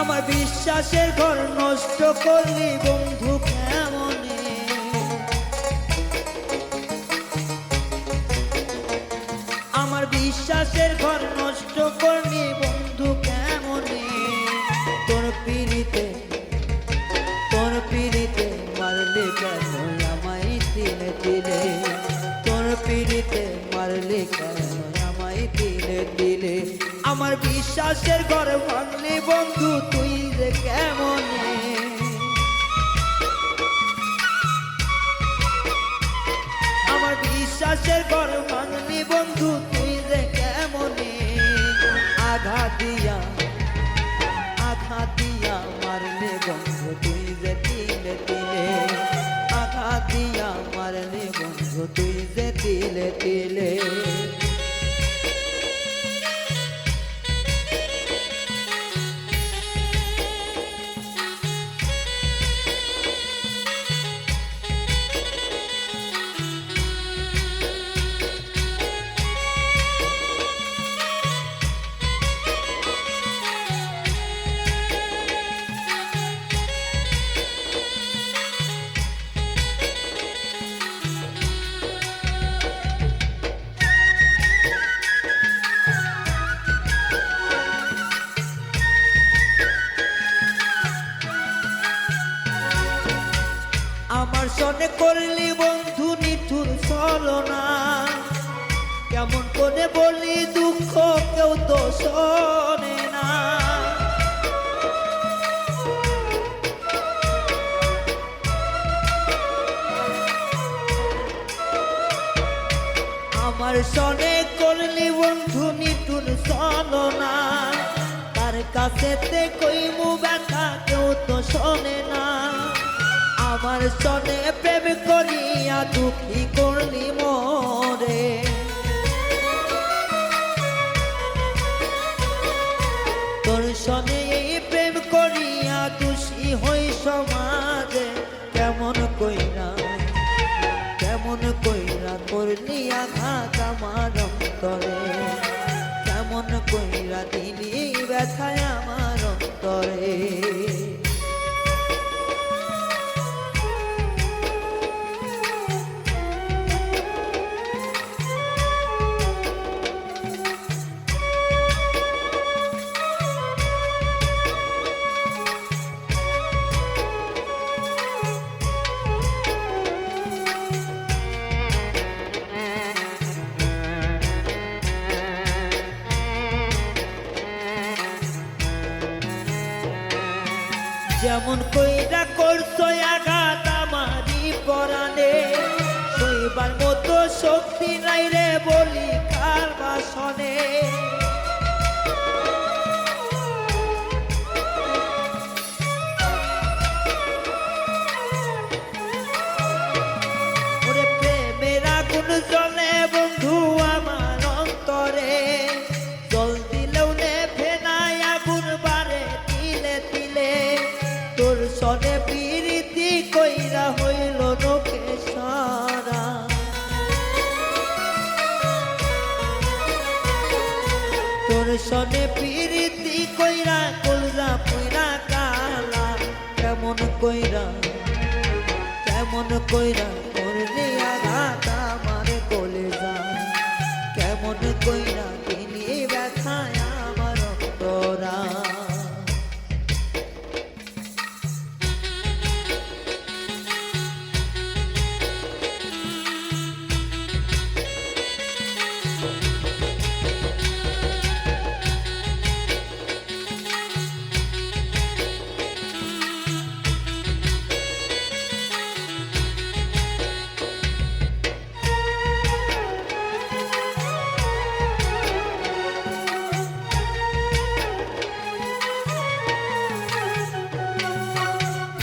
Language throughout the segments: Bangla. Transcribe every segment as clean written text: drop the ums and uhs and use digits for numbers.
আমার বিশ্বাসের ঘর নষ্ট করলি বন্ধু কেমনে, আমার বিশ্বাসের ঘর নষ্ট করলি বন্ধু কেমনে। তোর পিড়িতে মারলি কেন আমায় তিলে তিলে, তোর পিড়িতে মারলি কেন আমায় তিলে তিলে। আমার বিশ্বাসের ঘর ভাঙলি বন্ধু তুই যে কেমনে, আমার বিশ্বাসের ঘর ভাঙলি বন্ধু তুই যে কেমনে। আঘাত দিয়া মারলে বন্ধু তুই যে তিলে তিলে, আঘাত দিয়া মারলে বন্ধু তুই যে তিলে তিলে। আমার সনে করলি বন্ধু নিঠুর ছলনা, কেমন করে বলি দুঃখ কেউ তো শোনে না। আমার সনে করলি বন্ধু নিঠুর ছলনা, তার কাছেতে কইমু ব্যথা কেউ তো শোনে না। আমার সনে প্রেম করিয়া দুঃখী করলি মোরে, তোর সনে এই প্রেম করিয়া দোষী হই সমাজে। কেমন কইরা করলি আঘাত আমার অন্তরে, কেমন কইরা দিলি ব্যথায় আমার অন্তরে। যেমন কইরা করছো আঘাত আমারই পরাণে, সইবার মতো শক্তি নাই রে বলি কার বাসনে। ওরে প্রেমের আগুন জ্বলে বন্ধু আমার অন্তরে, জল দিলেও নেভে নাই আগুন বারে তিলে তিলে। তোর সনে প্রীতি কইরা হইল নোকে সারা, তোর সনে প্রীতি কইরা কলরা পইরা কালা। কেমন কইরা করলে আঘাত আমার কলেজা, কেমন কইরা দিলি ব্যথায় আমার অন্তরা।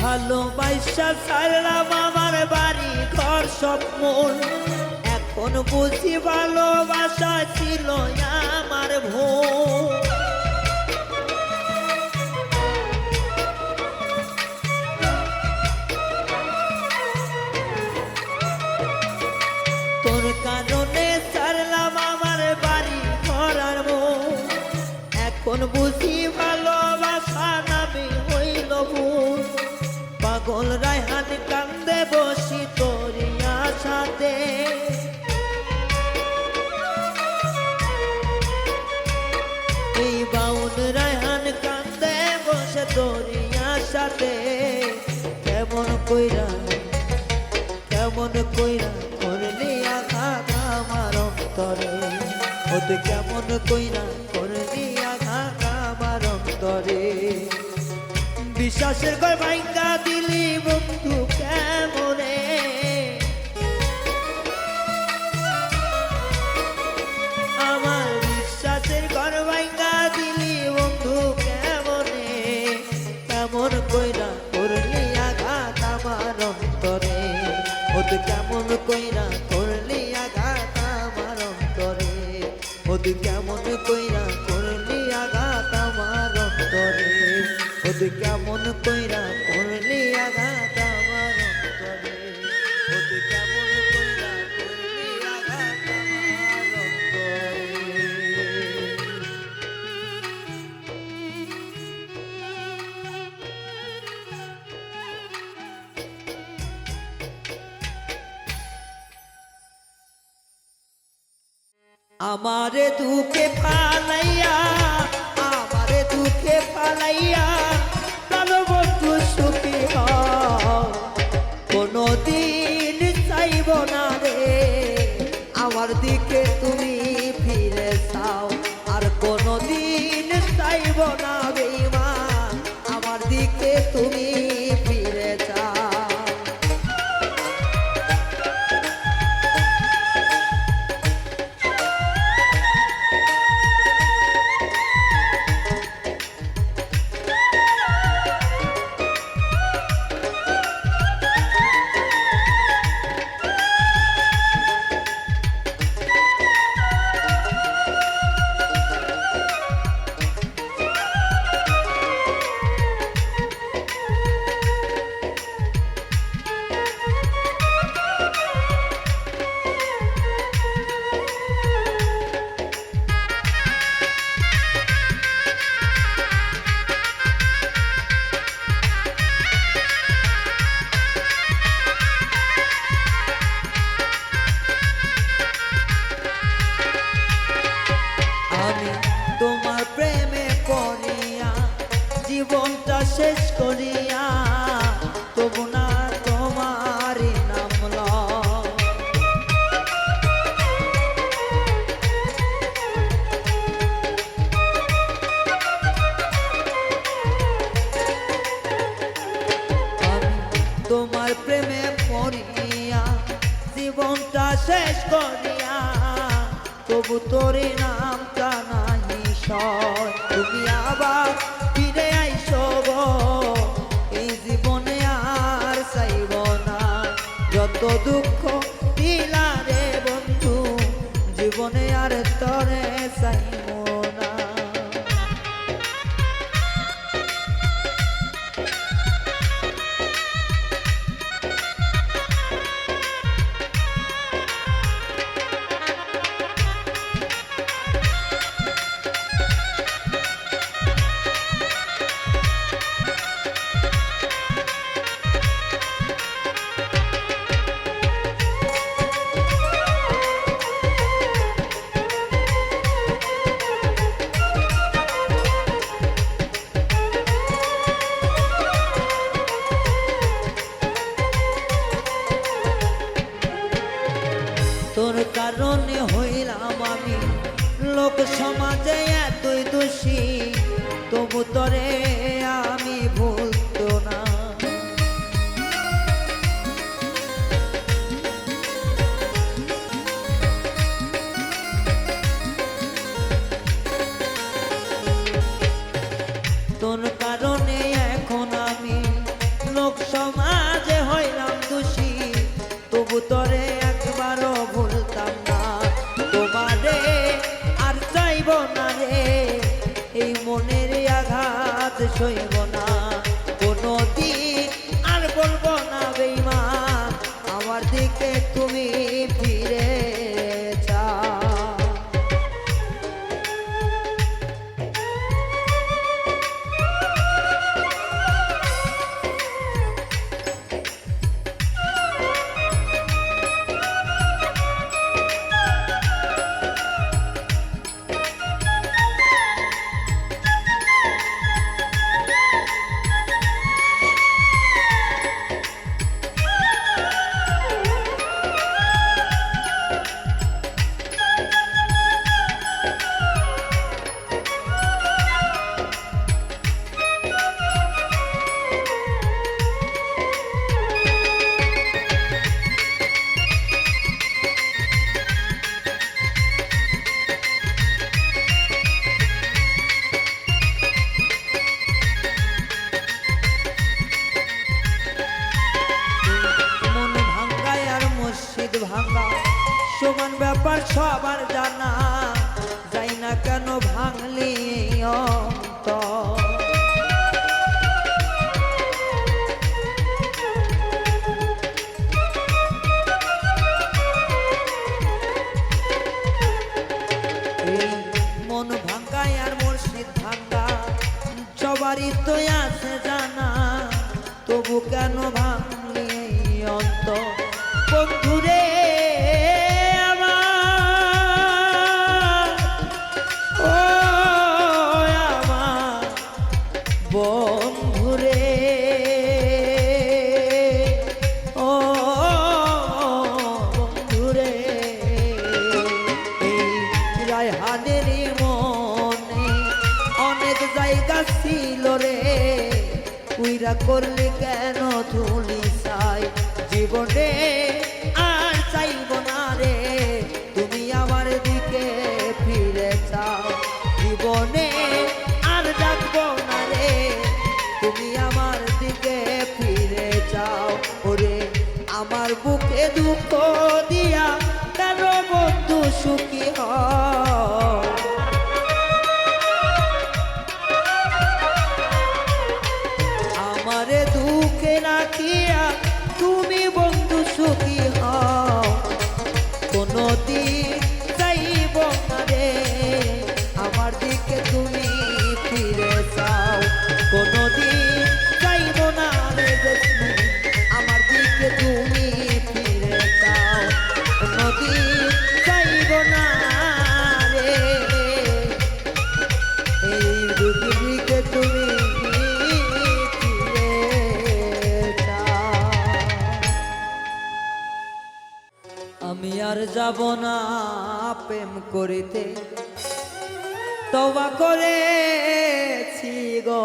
ভালোবাসা ছাড়লাম আমার বাড়ি ঘর সব মন, এখন বুঝি ভালোবাসা ছিল আমার ভুল। তোর কারণে ছাড়লাম আমার বাড়ি ঘর আর মন, এখন বুঝি ভালোবাসা নামে এই বাউন রায়হান কান্দে বসে দরিয়ার সাথে কেমন কইরা করলি আঘাত আমার অন্তরে ও তুই কেমন কইরা করলি আঘাত আমার অন্তরে বিশ্বাসের ঘর ভাঙ্গা দিলি বন্ধু কেমনে আমার বিশ্বাসের ঘর ভাঙ্গা দিলি বন্ধু কেমনে কেমন কইরা করলি আঘাত আমার অন্তরে ও তুই কেমন কইরা করলি আঘাত আমার অন্তরে ও তুই কেমন কইরা করলি আঘাত আমার অন্তরে ও তুই কেমন কইরা করলি আঘাত আমার অন্তরে ও তুই কেমন কইরা করলি আঘাত আমার অন্তরে আমারে দুঃখে ফালাইয়া প্রাণ বন্ধু সুখী হও কোনদিন চাইব না রে আমার দিকে তুমি ফিরে চাও আর কোনদিন চাইব না বেঈমান আমার দিকে তুমি ফিরে চাও তোমার প্রেমে পড়িয়া জীবনটা শেষ করিয়া তবু না তোমার নাম লয় তোমার প্রেমে পড়িয়া জীবনটা শেষ করিয়া তবু তোর নামটা নাই সয় তুমি আবার ফিরে আইসো গো এই জীবনে আর চাইব না যত দুঃখ দিলা রে বন্ধু জীবনে আর তরে চাইব না তোর কারণে হইলাম আমি লোক সমাজে এতই দোষী তবু তরে আমি ভুলতো না তোর কারণে এখন আমি লোক সমাজে হইলাম দোষী তবু তরে একবারও ভুলতাম না তোমারে আর চাইব না রে এই মনের আঘাত সইব না কোনদিন আর বলবো না বেঈমান আমার দিকে তুমি ফিরে যাও ব্যাপার সবার জানা, যাই না কেন ভাঙলি অন্তর। এই মন ভাঙ্গায় আর মুর্শিদ ভাঙ্গা সবারই তো আছে জানা, তবু কেন ভাঙলি অন্তর। বন্ধুরে আমার, ও আমার বন্ধুরে, ও বন্ধুরে, এই রায়হানের মনে অনেক জায়গা ছিল রে, উইরা করলে কেন ধুলি চাই জীবনে আর চাইব না রে, তুমি আমার দিকে ফিরে চাও জীবনে আর ডাকবো না রে, তুমি আমার দিকে ফিরে চাও। ওরে আমার বুকে দুঃখ দিয়া কেন বন্ধু সুখী হয়, আমারে দুঃখে রাখিয়া তুমি বন্ধু সুখী হও, কোনদিন চাইব না রে আমার দিকে তুমি ফিরে চাও, কোনদিন চাইব না রে আমার দিকে তুমি ফিরে চাও, কোনদিন চাইব না রে এই দুঃখের দিকে তুমি। আমি আর যাব না প্রেম করিতে, তওবা করেছি গো,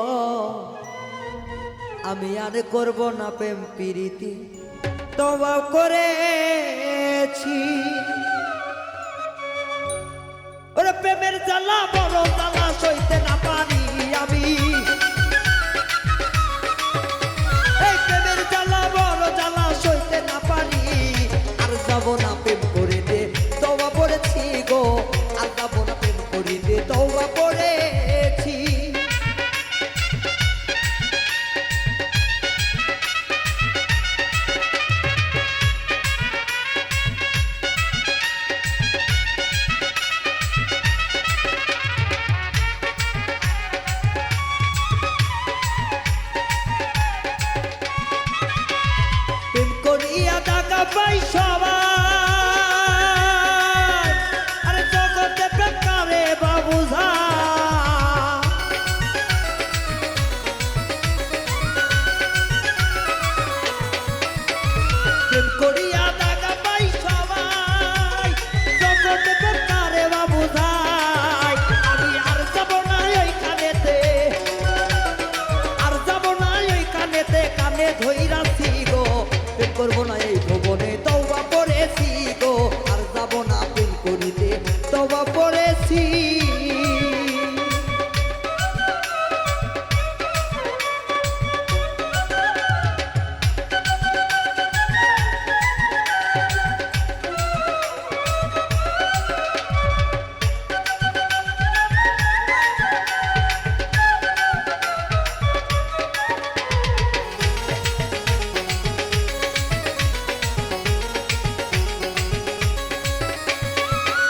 আমি আর করব না প্রেম প্রীতি, তওবা করেছি। ওরে প্রেমের জ্বালা বড় জ্বালা সইতে না পারি আমি, এই প্রেমের জ্বালা বড় জ্বালা সইতে না পারি, আর যাব না প্রেম করিতে তওবা করেছি গো, আর যাব না প্রেম করিতে তওবা করেছি। প্রেম করিয়া টাকা পাই সবাই, আরে জগতে প্রেম করে বাবুঝা, প্রেম করিয়া টাকা পাই সবাই, জগতে প্রেম করে বাবুঝা। আমি আর যাব না ওই কানেতে, আর যাব না ওই কানেতে, কানে ধইরাছি গো, প্রেম করবো না এই ভুবনে তওবা করেছি গো, আর যাব না প্রেম করিতে তওবা করেছি।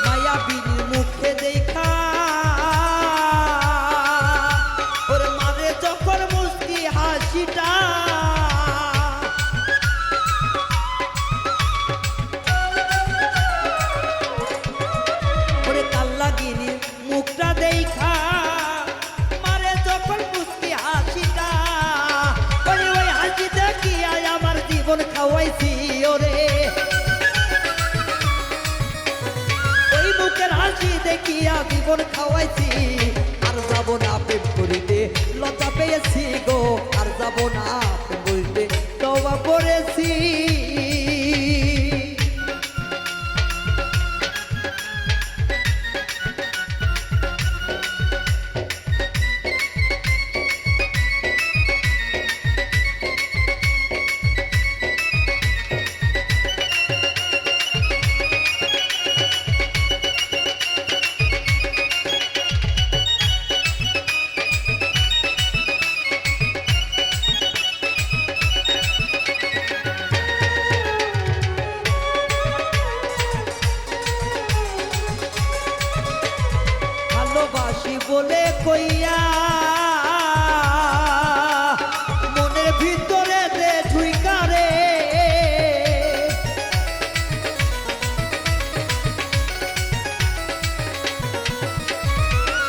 মায়াবীর মুখে দেখা ওর মারে যখন মুস্কি হাসিটা, ওরে কাল্লাগিনীর মুখটা দেখা মারে যখন মুস্কি হাসিটা, ওরে ওই হাসি দেখিয়া আমার জীবন খাওয়াইছি ওরে, ওই মুখের হাসি দেখিয়া জীবন খাওয়াইছি। আর যাব না প্রেম করিতে লজ্জা পেয়েছি গো, আর যাব না প্রেম করিতে তওবা করেছি। কইয়া মনের ভিতরে দে ঝুইকারে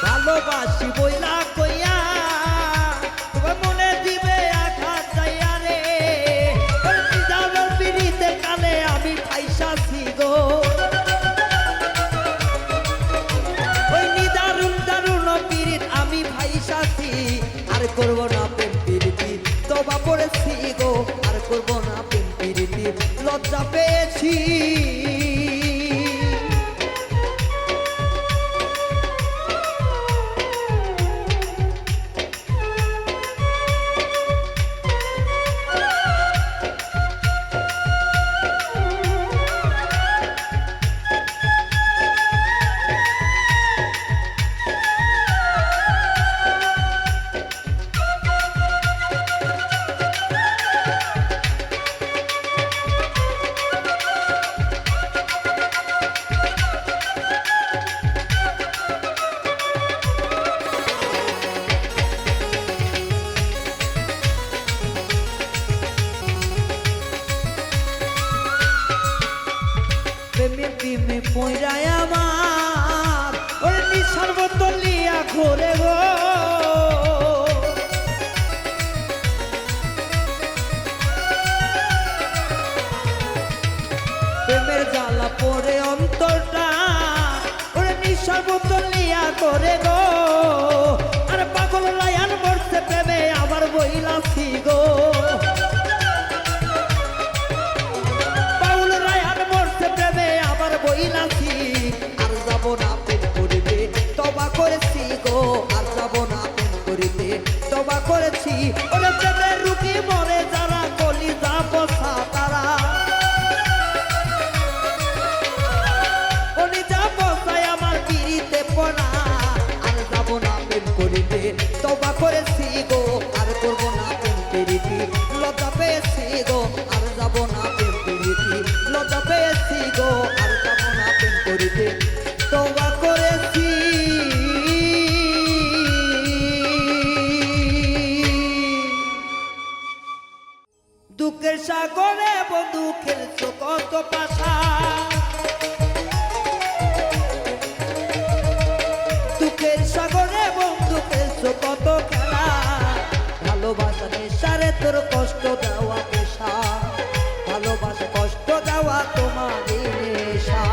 ভালোবাসি বইলা কইয়া তোমার মনে দিবে আঘাত যাইয়া রে নিদারুণ পিড়িতে কালে আমি ফাইসাছি গো ওই নিদারুণ দারুণ পিড়িত আমি ফাইসাছি আর করব না প্রেম পিড়িতি তবা পড়েছি গো আর করব না প্রেম পিড়িতি লজ্জা পেয়েছি প্রেমে প্রেমে পয়রায় আমার ওর নিশার বোতল লিয়া ঘোরে গো প্রেমের জ্বালা পরে অন্তরটা ওর নিশার বোতল লিয়া ঘোরে গো আর পাগল লায়ান মরছে প্রেমে আবার বইলাছি গো বইলাছি আর যাব না প্রেম করিতে তবা করেছি গো আর যাব না প্রেম করিতে তবা করেছি ওরে প্রেমের রুগী মরে যারা কলিজা বসা তারা কলিজা বসায় আমার পিড়িতে পড়া আর যাব না প্রেম করিতে তবা করেছি গো আর করব না প্রেম পিড়িতি লজ্জা পেয়েছি গো আর যাব না প্রেম পিড়িতি লজ্জা পেয়েছি গো আর যাব না প্রেম করিতে তওবা করেছি দুঃখের সাগরে বন্ধু খেলছো কত পাশা দুঃখের সাগরে বন্ধু খেলছো কত খেলা ভালোবাসা নেশারে তোর কষ্ট দেওয়া পেশা ভালোবাসা কষ্ট দেওয়া তোমার নেশা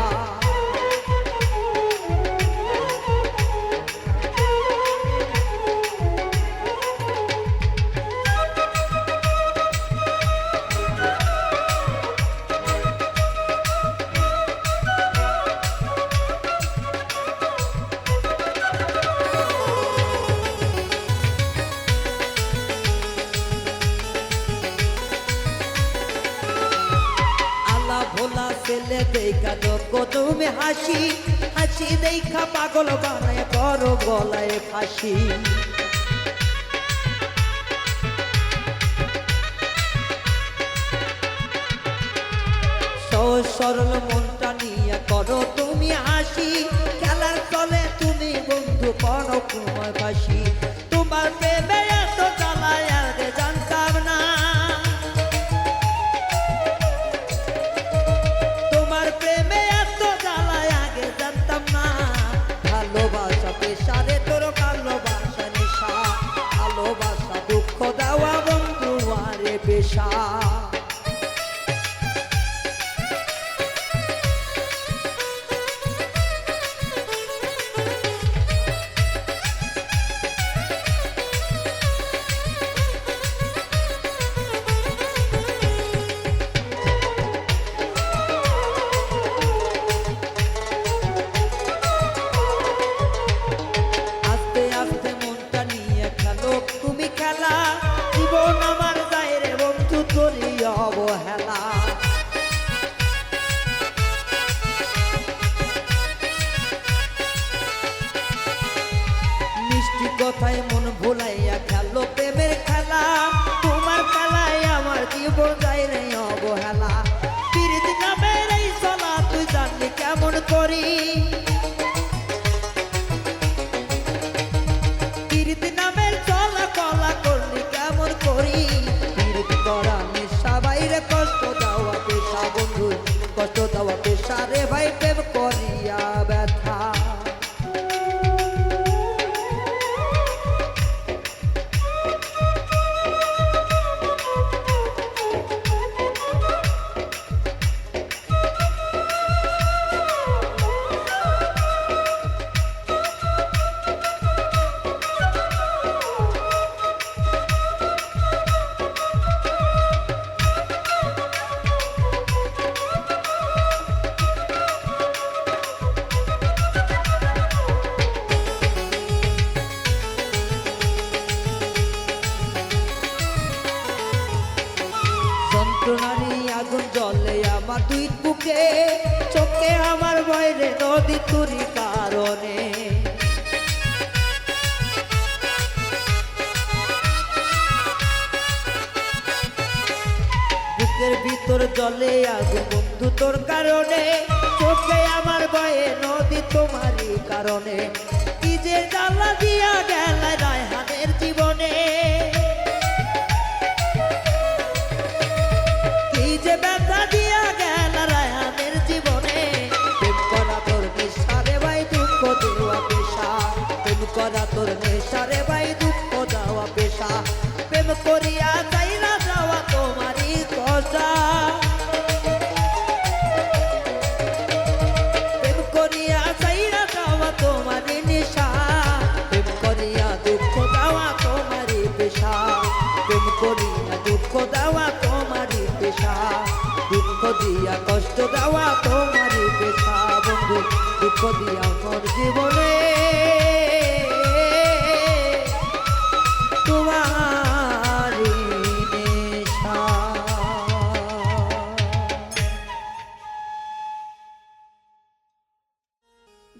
ভোলা ছেলে দেখা যোগ্য তুমি হাসি হাসি দেখা পাগল বানায় করো গলায় ফাঁসি সহজ সরল মনটা নিয়ে করো তুমি হাসি খেলার চলে তুমি বন্ধু করো তোমার ফাঁসি তোমার প্রেমে এত জ্বালায় আগে জানতাম না ভালোবাসা পেশারে তোর ভালোবাসা নেশা ভালোবাসা দুঃখ দেওয়া বন্ধু আরে পেশা অবহেলা মিষ্টি কথায় মন ভুলাইয়া খেলো প্রেমের খেলা তোমার খেলায় আমার জীবন যায় রে অবহেলা পিরিতি নামের এই চলা তুই জানলি কেমন করি আমার দুই বুকে চোখে আমার বাইরে নদী তুরি কারণে বুকের ভিতর জলে আগুন বন্ধু তোর কারণে চোখে আমার বয়ে নদী তোমারই কারণে কি যে জ্বালা দিয়া গেল রায়হানের জীবনে কি যে ব্যথা দিয়া গেল রায়হানের জীবনে প্রেম করা তোর নেশারে ভাই দুঃখ দেওয়া পেশা প্রেম করা তোর নেশারে ভাই দুঃখ দেওয়া পেশা প্রেম করিয়া যাই না যাওয়া তোমারই কথা প্রেম করিয়া যাই না যাওয়া তোমারই নেশা প্রেম করিয়া দুঃখ দেওয়া তোমারই পেশা প্রেম করিয়া দুঃখ দেওয়া তোমারই পেশা দুঃখ দিয়া কষ্ট দেওয়া তোমারই পেশা বন্ধু দুঃখ দিয়া মোর জীবনে তোমারই নেশা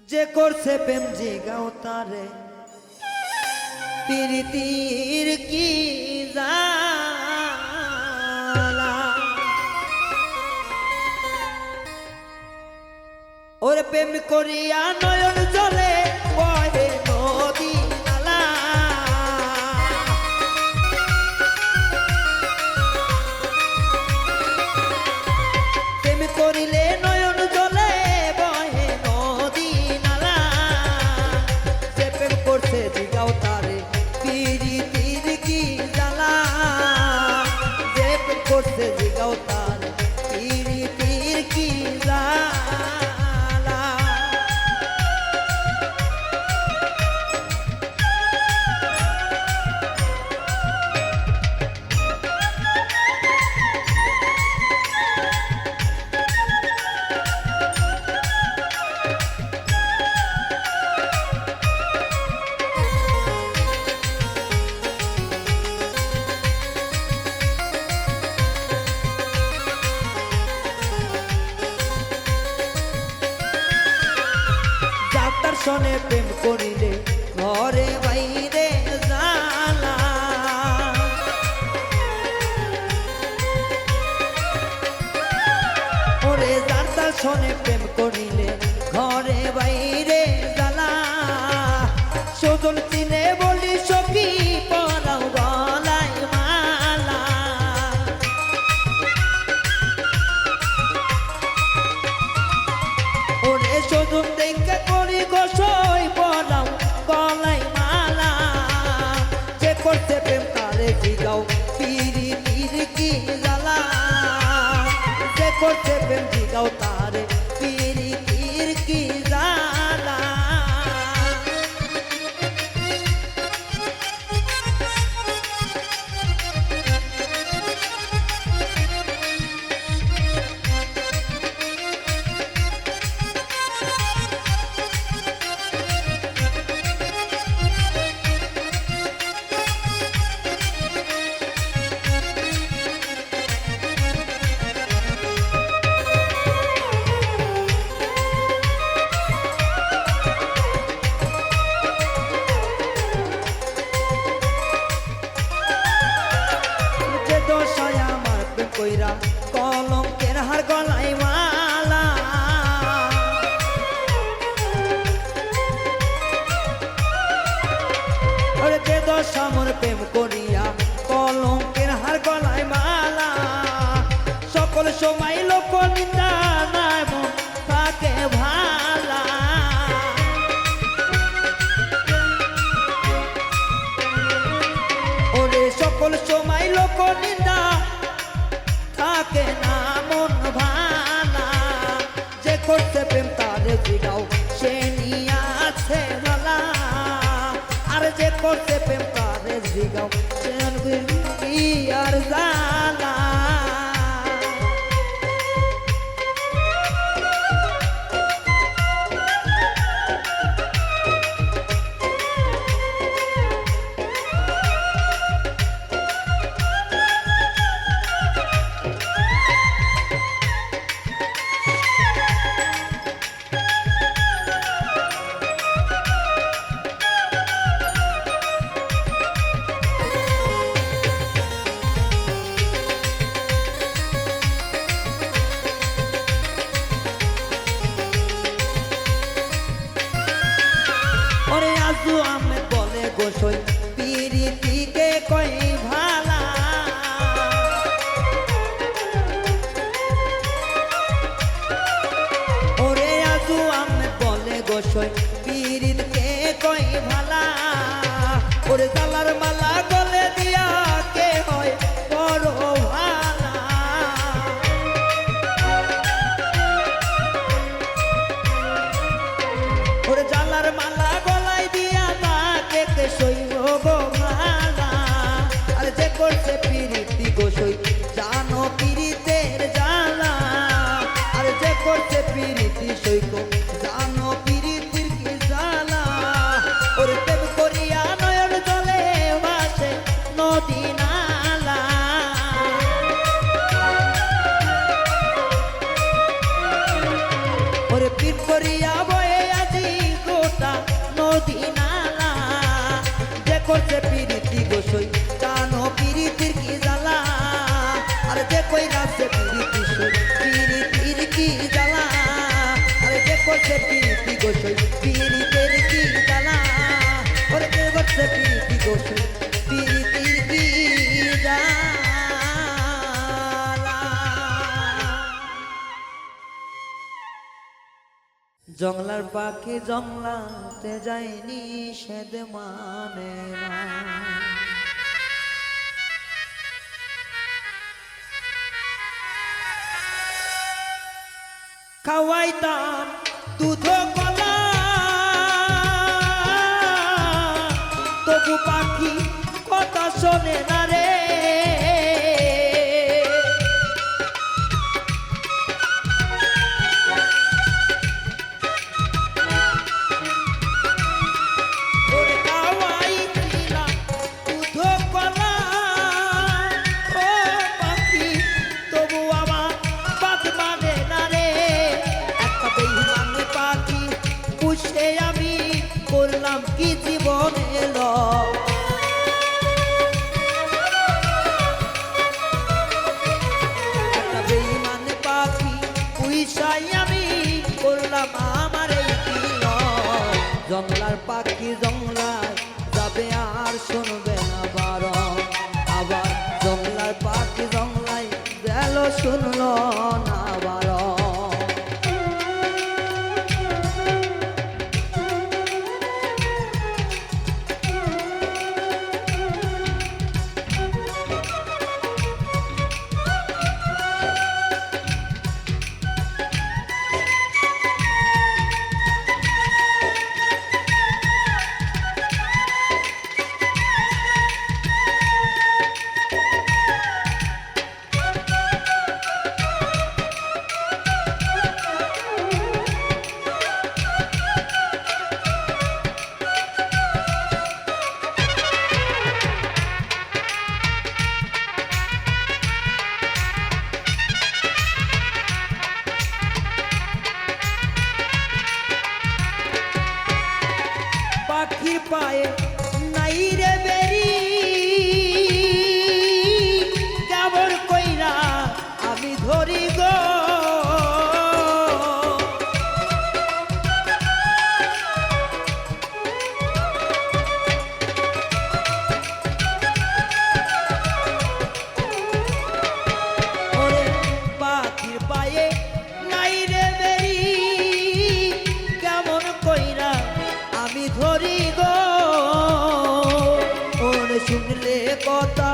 যে করছে প্রেম জিগাও তারে প্রীতির কি জালা ওরে প্রেম করিয়া নয়ন জলে বহে নদী নালা প্রেম করিলে নয়ন জলে বহে নদী নালা যে প্রেম করছে জিগাও তারে প্রীতির কি জালা যে প্রেম করছে জিগাও তারে প্রীতির কি জালা যাতার সনে প্রেম করিলে ঘরে বাইরে জালা ওরে যাতার সনে প্রেম করিলে ঘরে বাইরে জালা সজল চিনে বলি সখী পরাও গলায় মালা ওরে সজল দেখে করি গোসই পরাও গলায় মালা যে করতে প্রেম তারে জিগাও প্রীতির কি জালা যে করতে প্রেম জিগাও তারে প্রীতির কি জালা যে দশায় আমার প্রেম কইরা কলঙ্কের হার গলায় মালা ওরে যে দশা আমার প্রেম করিয়া কলঙ্কের হার গলায় মালা সকল সময় লোক নিন্দা নাই মন থাকে ভালা ওরে সকল সময় লোক নিন্দা থাকে না মন ভালা যে করছে প্রেম তারে জিগাও সে নিয়ে আছে ভালা আর যে করছে প্রেম তারে জিগাও সে কি আর জালা পিরিতিকে কই ভালা ওরে আজু আমি বলে গোসই পিরিতকে কই ভালা ওরে জালার মালা গলে দিয়া কে হয় বড় ভালা ওরে জালার মালা গলায় দিয়া তাকে কে সইব গো ভালা আর যে করছে পিরিতি গোসই জানো পিরিতের জালা আর যে করছে পিরিতি সইব জানো পিরিতির কি জালা ওরে প্রেম করিয়া নয়ন জলে ভাসে নদী নালা ওরে পীর করিয়া বয়ে আজি গোটা নদী নালা যে করছে পিরিতি গোসই জানো পিরিতির কি জ্বালা আর যে কই রাখছে পিরিতি সই পিরিতির কি জ্বালা আর যে করছে পিরিতি গোসই পিরিতের কি জ্বালা ওরে যে করছে পিরিতি গোসই পিরিতির কি জ্বালা জংলার পাখি জংলাতে যায়নি সেদ মানে না খাওয়াইতাম দুধ কলা তবু পাখি কথা শোনে না রে ওরে খাওয়াইছিলাম দুধ কলা ও পাখি তবু আমার বাদ মানে না রে একটা বেঈমান পাখি পুষে আমি করলাম কি জীবন এলো একটা বেঈমান পাখি পুষাই আমি করলাম আমার এই কিল জংলার পাখি জংলায় যাবে আর শুনবে না বারণ আবার জংলার পাখি জংলায় গেল শুনলো না বারণ পাখির পায়ে নাই রে বেরি কেমন কইরা আমি ধরি গো ওরে পাখির পায়ে নাই রে বেরি কেমন কইরা আমি ধরি গো ওরে শুনলে কথা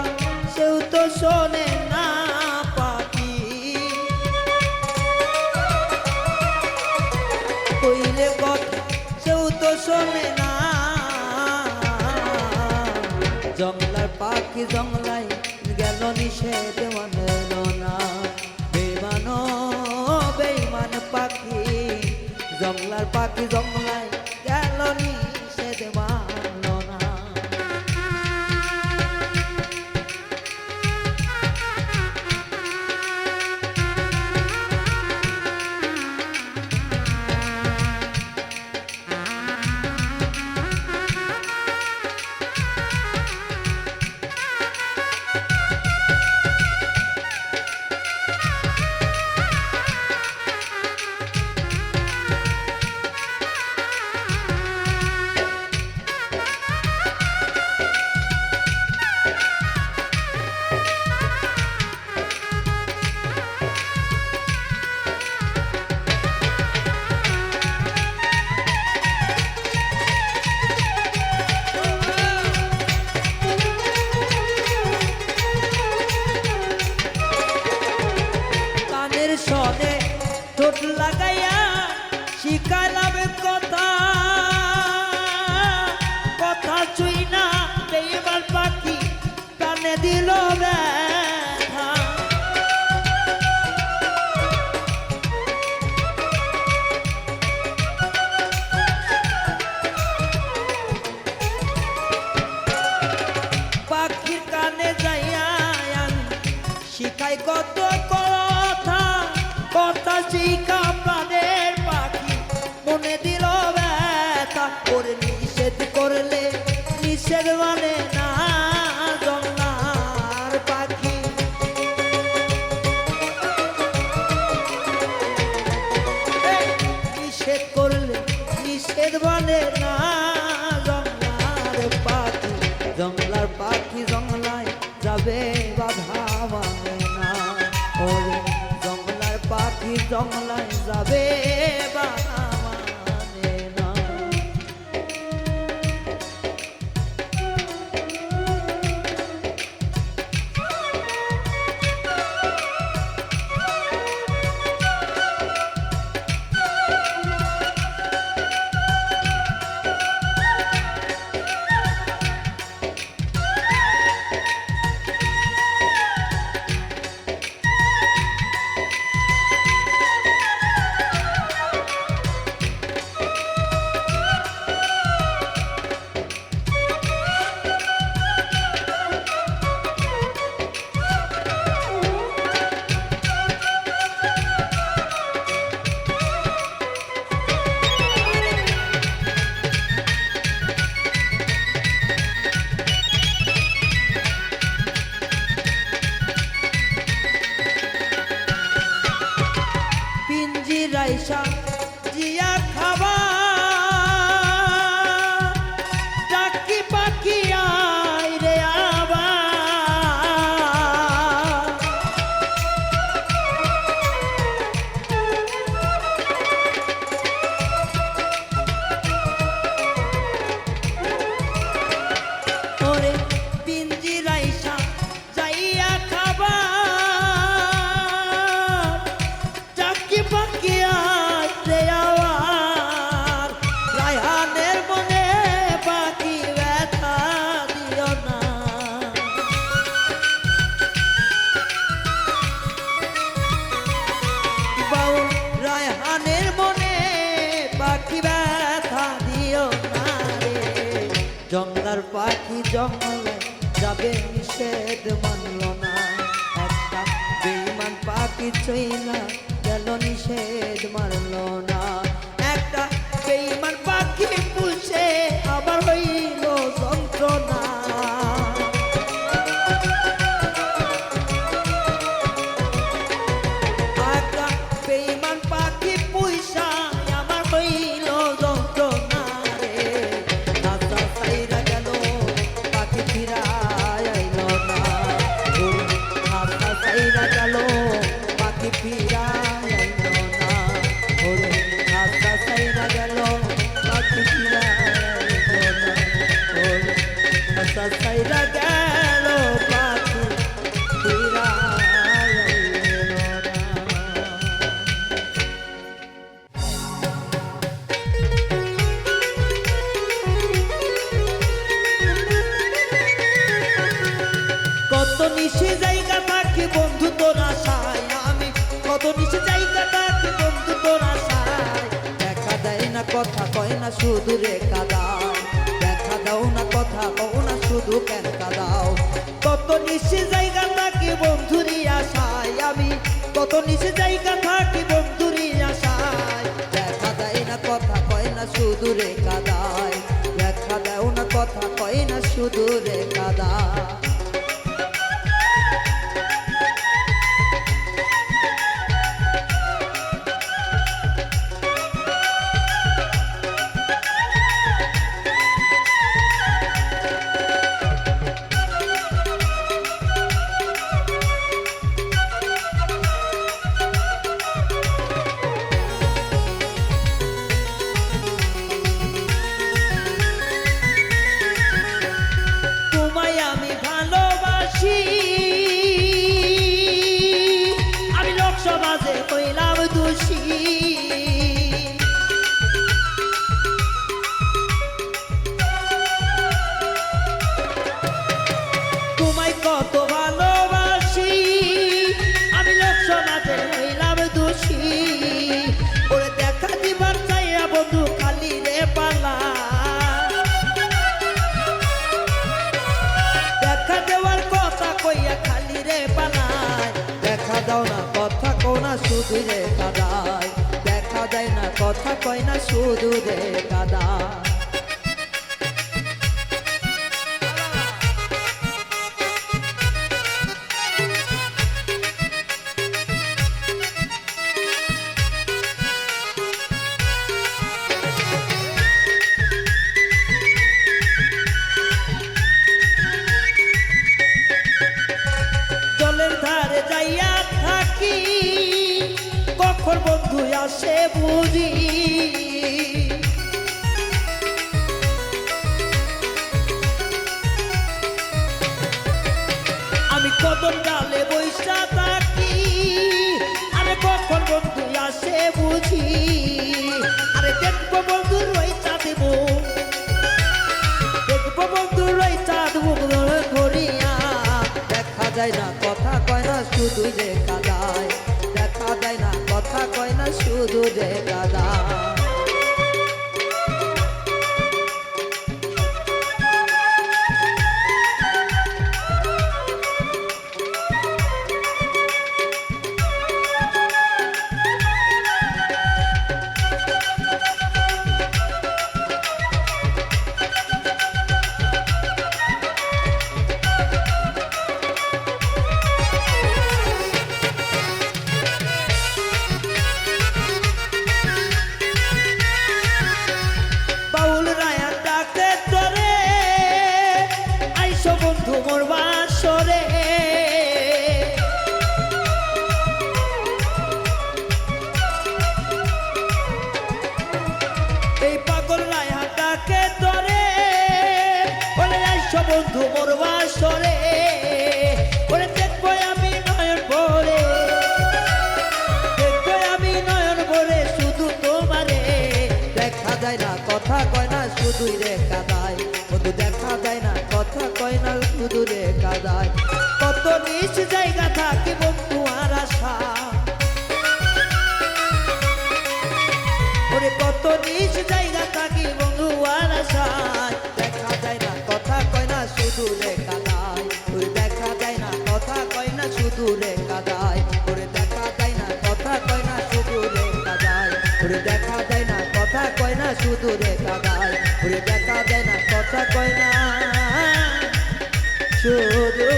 সেও তো শোনে না পাখি কইলে কথা সেও তো শোনে না জংলার পাখি জংলায় গেল নিষেধ মানল না বেমান বেঈমান পাখি জংলার পাখি জংলায় গেল নিষেধ মানল না কত কথা কথা শিখা প্রাণের পাখি মনে দিল ব্যথা করে নিষেধ করলে নিষেধ মানে না জংলার পাখি নিষেধ করলে নিষেধ মানে না জংলার পাখি জংলার পাখি জংলায় যাবে বাধা মানে না ওরে জংলার পাখি জংলায় যাবে বাধা মানে না পিঞ্জিরাইসা জিয়া খাবা ডাকি পাখি আয় রে আবা ওরে পিঞ্জিরাইসা যাইয়া খাবা রায়হানের মনে পাখি ব্যথা দিও না বাউল রায়হানের মনে পাখি ব্যথা দিও না রে জংলার পাখি জঙ্গলে যাবে নিষেধ মানল না একটা বেঈমান পাখি চইলা গেল নিষেধ মারল না একটা বেঈমান পাখি পুষে আবার হইল যন্ত্রণা একটা বেঈমান পাখি পুষা আমার হইল যন্ত্রণা রে নাচা সাইরা গেল পাখি ফিরায় আইল না নাচা সাইরা গেল পাখি ফিরায় আইল না ওরে নাচা সাইরা গেল পাখি ফিরায় আইল না ওরে নাচা সাইরা গেল পাখি ফিরায় আইল না কত নিশে জায়গা থাকি বন্ধু তোর আশায় আমি কত নিশে জায়গা থাকি বন্ধু তোর আশায় দেখা দেয় না কথা কয় না শুধু রেখা দাও দেখা দাও না কথা কও না শুধু কেন দাও কত নিশে জায়গা থাকি বন্ধুরি আশায় আমি কত নিশে জায়গা থাকি বন্ধুরি আশায় দেখা দেয় না কথা কয় না শুধু রেখা দায় দেখা দাও না কথা কয় না শুধু রেখা দাও তোমায় আমি ভালো কয় না শুধু রে কাদা জলের ধারে যাইয়া থাকি কখন বন্ধু আসে বুঝি আমি কদম ডালে বৈশা থাকি আরে কখন বন্ধু আসে বুঝি আরে দেখবো বন্ধু রইতা দেব দেখবো বন্ধু রইতা দেব ধরিয়া দেখা যায় না কথা কয় না শুধু রে কাদায় দেখা যায় না কথা কয় না শুধু রে কাদায় বন্ধু মোর বাসরে এই পাগল রায়াটাকে ধরে বলে আইসো বন্ধু মোর বাসরে বলে দেখবো আমি নয়ন ভরে দেখবো আমি নয়ন ভরে শুধু তোমারে দেখা যায় না কথা কয় না শুধুই রে কাদায় বন্ধু দেখা যায় না কথা কয় না শুধু রে কাদায় কত নিচ জায়গা থাকি বন্ধু আর আশা ওরে কত নিচ জায়গা থাকি বন্ধু আর আশা দেখা যায় না কথা কয় না শুধু রে কাদায় ওরে দেখা যায় না কথা কয় না শুধু রে কাদায় ওরে দেখা যায় না কথা কয় না শুধু রে কাদায় ওরে দেখা যায় না কথা কয় না শুধু রে কাদায় ওরে দেখা যায় না কথা কয় না শুধু রে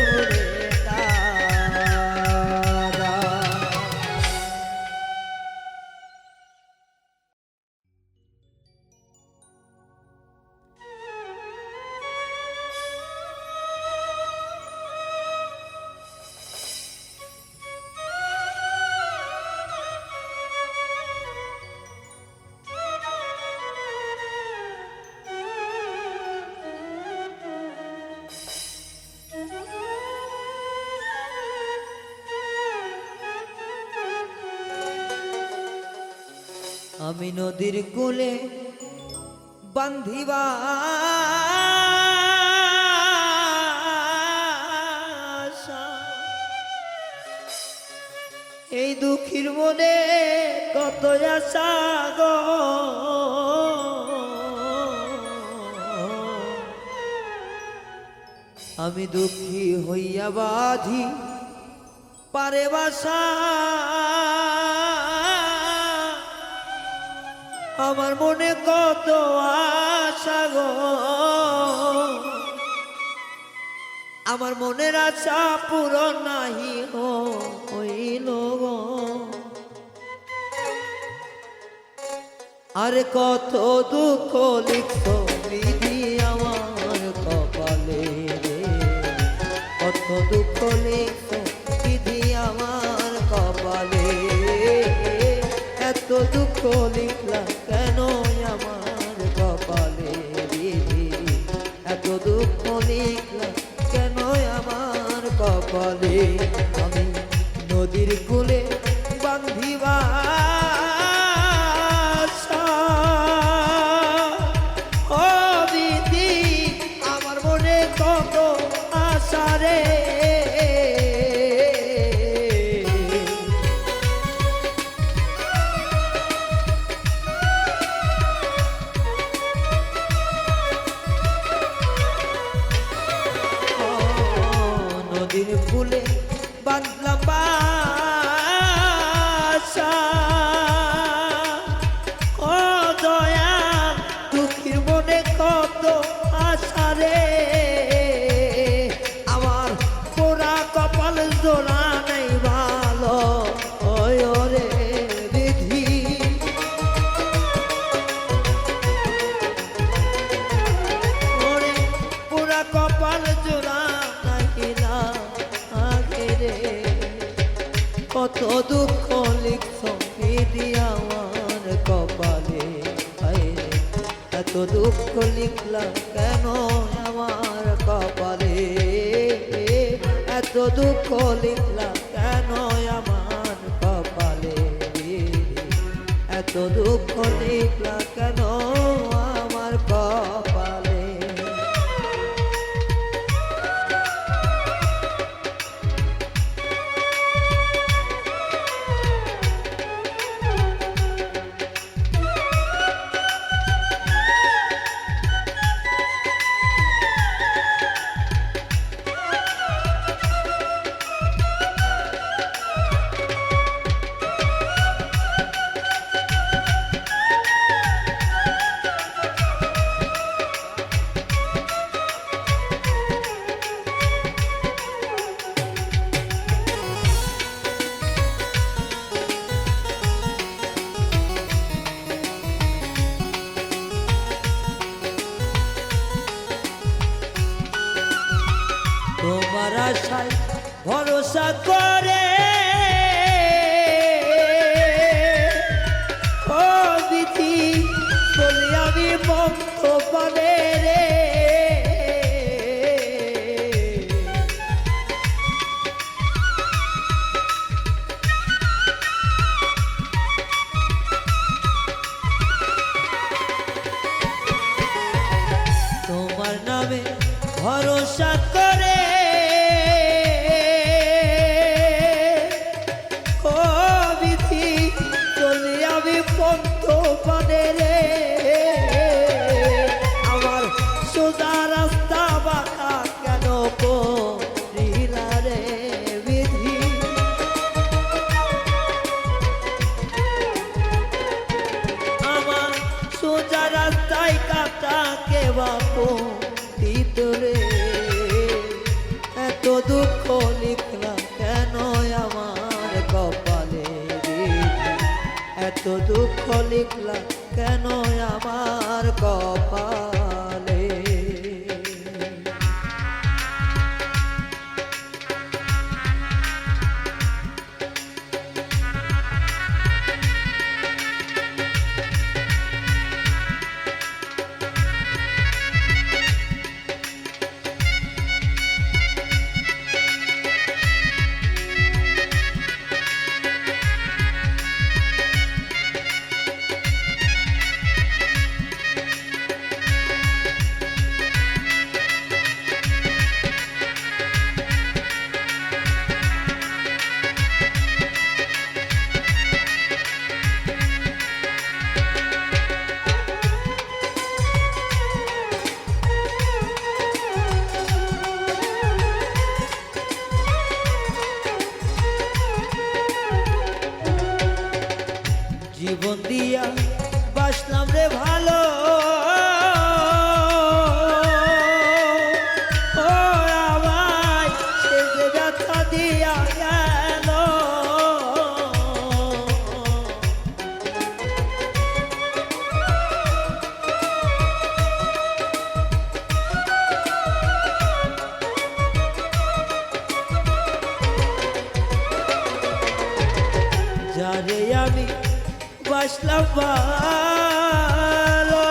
আমি নদীর কূলে বান্ধিবা এই দুঃখীর মনে কত আশা গো আমি দুঃখী হইয়া বাঁধি পারে বাসা আমার মনে কত আশা গো আমার মনের আশা পূরণ নাহি হইল গো আরে কত দুঃখ লিখত বিধি আমার কপালে রে কত দুঃখ লিখত বিধি আমার কপালে এত দুঃখ লিখলা কেন আমার কপালে বিধি এত দুঃখ লিখলা কেন আমার কপালে আমি নদীর কূলে বান্ধিবা ও বিধি আমার মনে কত আশা রে নদীর ফুলে বাঁধলাম বাসা ও কপাল জোড়া নাহিলা আগে রে কত দুঃখ লিখছ বিধি আমার কপালে হায় রে এত দুঃখ লিখলা কেন আমার কপালে এত দুঃখ লিখলা কেন আমার কপালে এত দুঃখ লিখলা কেন আমার কপালে তোমার আশায় ভরসা করে ও বিধি বলি আমি মুক্ত পারে রে তোমার নামে ভরসা করে পন্ত পানে রে আমার সোজা রাস্তা বাঁকা কেন করিলা রে বিধি আমার সোজা রাস্তায় কাটা কে বাপু দিতরে এত দুঃখ লিখলা কেন আমার কপালে এত দুঃখ লিখলা কেন আমার কপালে জীবন দিয়া বাসলাম রে ভালো ও আমায় সে যে ব্যথা দিয়া গেল যারে আমি বাসলাম ভালো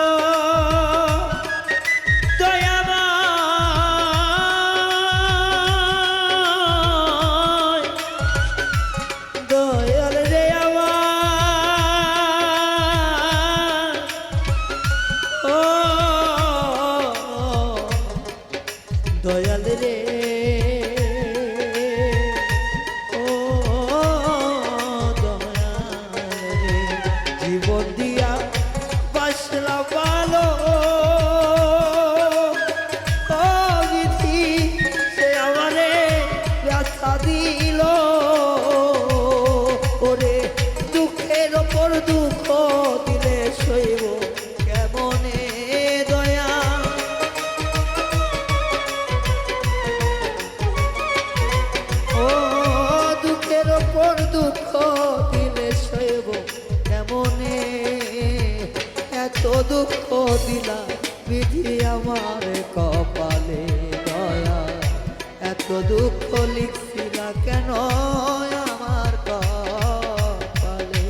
দয়াময় দয়াল রে আমার ও দয়াল রে জীবন দিয়া বাসলা ভালো ও বিধি সে আমারে ব্যথা দিল ওরে দুঃখের ওপর দুঃখ দিলে সইব কেমনে দয়া ও দুঃখের ওপর দুঃখ দিলে সইব কেমনে এত দুঃখ দিলা বিধি আমার কপালে। এত দুঃখ লিখছি না কেন আমার কপালে।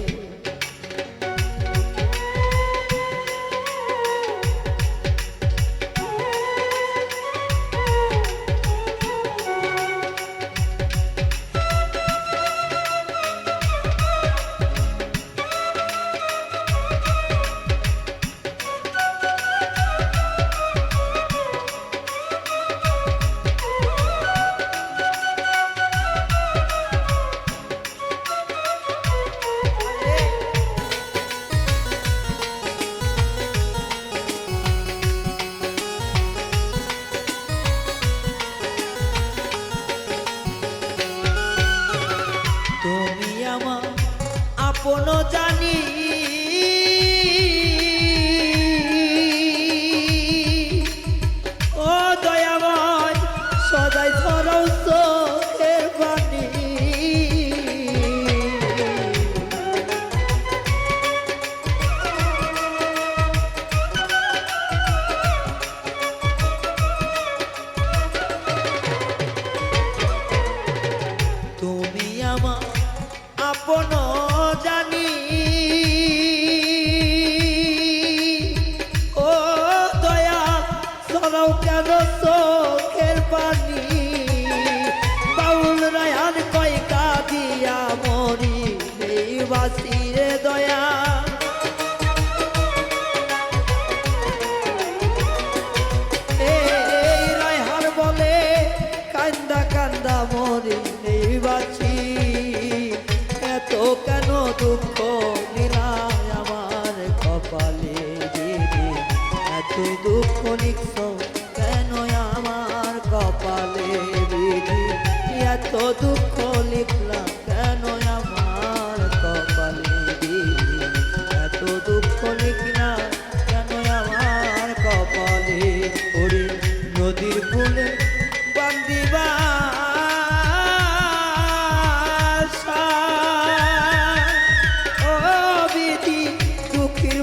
তুমি আমার আপন জানি ও দয়াময় সদাই ধরো চোখের পানি। তুমি আমার আপন জানি ও দয়া সরাও কেন চোখের পানি। বাউল রায়ান কয় কাঁদিয়া মরি এই বাসিরে দয়া। এই রায়হান বলে কান্দা কান্দা মরি এই বাসি। এত কেন দুঃখ দিলাই আমার কপালে দিদি, এত দুঃখ লিখছ কেন আমার কপালে দিদি, এত দুঃখ লিখলাম কেন আমার কপালে দিদি, এত দুঃখ লিখলাম কেন আমার কপালে। ওরে নদীর কূলে বান্দিবা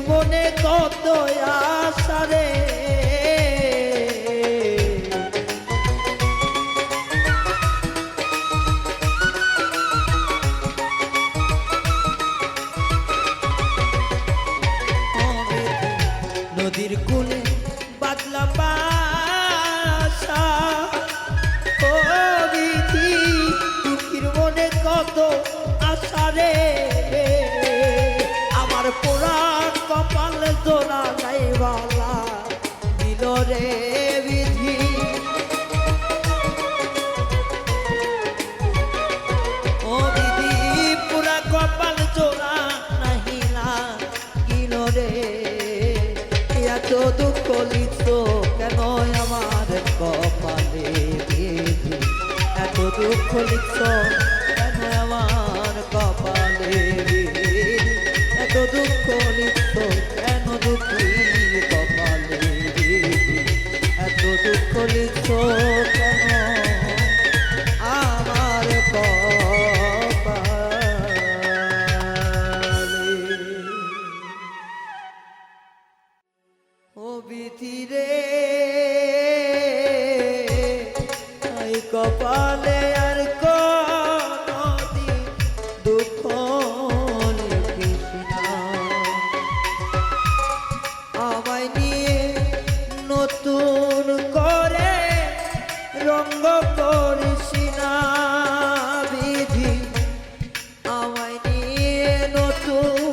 মনে কত আশা রে। নদীর কূলে বাদলাম বাসা ও বিধি দুঃখীর মনে কত আশা রে। আমার পোড়া কপাল জোড়া নাইবালা দিল রে বিধি। ও বিধি পুরা কপাল জোড়া নাহিলা দিল রে। এত দুঃখ লিখছ কেন আমার কপালে বিধি, এত দুঃখ লিখছ কেন আমার কপালে বিধি, এত দুঃখ লিখছ কেন দুঃখী কপালে দিদি, এত দুঃখ লিখছ কেন আমার কপালে। ও বিধি রে এই কপালে আর কোনদিন দুঃখ আমায় নিয়ে নতুন করে রঙ্গ করিস না বিধি, আমায় নিয়ে নতুন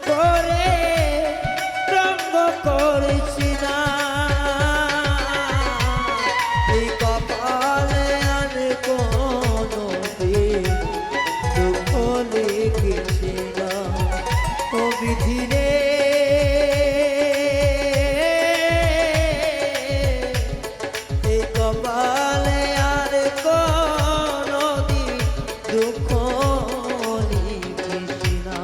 করে রঙ্গ করিস না। এই কপালে আর কোনো দিন দুঃখ লিখিস না ও বিধি রে। কপালে আর কোনদিন দুঃখ লিখিস না।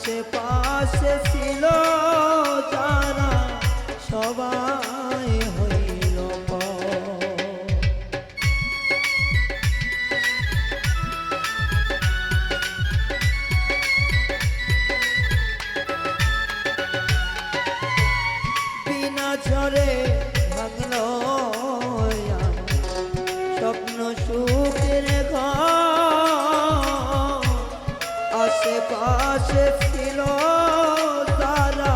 আশেপাশে ছিল যারা সবাই হইল পর। বিনা ঝড়ে ভাঙলো স্বপ্ন সুখের ঘর, আশেপাশে ছিল তারা